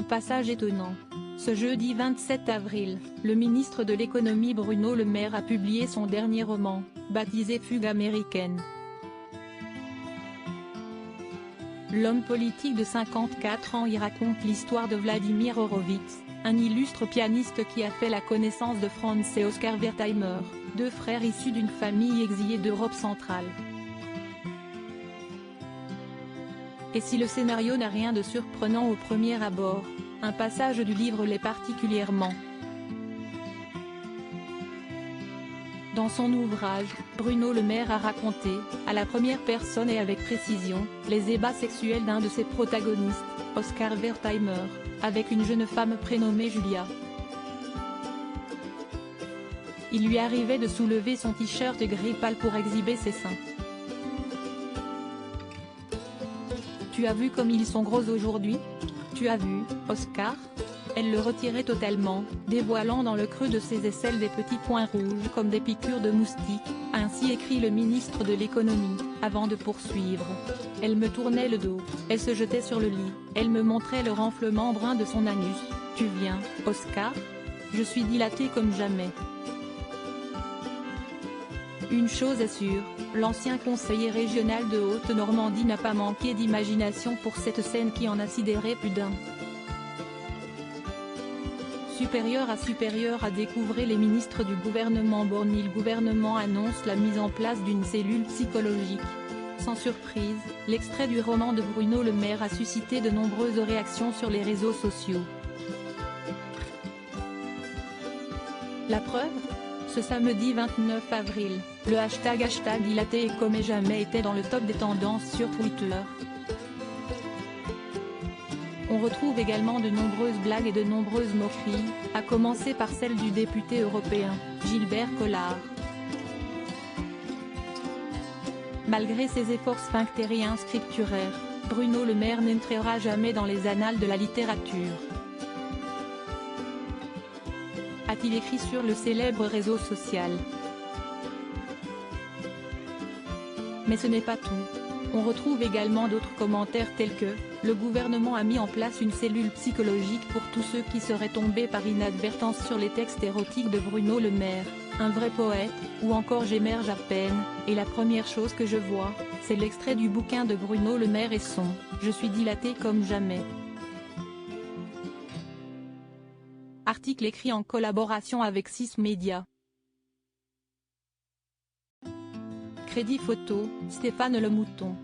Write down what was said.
Un passage étonnant. Ce jeudi 27 avril, le ministre de l'économie Bruno Le Maire a publié son dernier roman, baptisé Fugue américaine. L'homme politique de 54 ans y raconte l'histoire de Vladimir Horowitz, un illustre pianiste qui a fait la connaissance de Franz et Oskar Wertheimer, deux frères issus d'une famille exilée d'Europe centrale. Et si le scénario n'a rien de surprenant au premier abord, un passage du livre l'est particulièrement. Dans son ouvrage, Bruno Le Maire a raconté, à la première personne et avec précision, les ébats sexuels d'un de ses protagonistes, Oskar Wertheimer, avec une jeune femme prénommée Julia. Il lui arrivait de soulever son t-shirt gris pâle pour exhiber ses seins. Tu as vu comme ils sont gros aujourd'hui? Tu as vu, Oskar? Elle le retirait totalement, dévoilant dans le creux de ses aisselles des petits points rouges comme des piqûres de moustiques, a ainsi écrit le ministre de l'économie, avant de poursuivre. Elle me tournait le dos, elle se jetait sur le lit, elle me montrait le renflement brun de son anus. Tu viens, Oskar? Je suis dilatée comme jamais. Une chose est sûre, l'ancien conseiller régional de Haute-Normandie n'a pas manqué d'imagination pour cette scène qui en a sidéré plus d'un. Supérieur à découvrir les ministres du gouvernement Borny. Le gouvernement annonce la mise en place d'une cellule psychologique. Sans surprise, l'extrait du roman de Bruno Le Maire a suscité de nombreuses réactions sur les réseaux sociaux. La preuve? Ce samedi 29 avril, le hashtag dilaté et comme jamais était dans le top des tendances sur Twitter. On retrouve également de nombreuses blagues et de nombreuses moqueries, à commencer par celle du député européen, Gilbert Collard. Malgré ses efforts sphinctériens scripturaires, Bruno Le Maire n'entrera jamais dans les annales de la littérature. A-t-il écrit sur le célèbre réseau social. Mais ce n'est pas tout. On retrouve également d'autres commentaires tels que « Le gouvernement a mis en place une cellule psychologique pour tous ceux qui seraient tombés par inadvertance sur les textes érotiques de Bruno Le Maire, un vrai poète » ou encore « J'émerge à peine, et la première chose que je vois, c'est l'extrait du bouquin de Bruno Le Maire et son « Je suis dilaté comme jamais ». Article écrit en collaboration avec 6 médias. Crédit photo, Stéphane Le Mouton.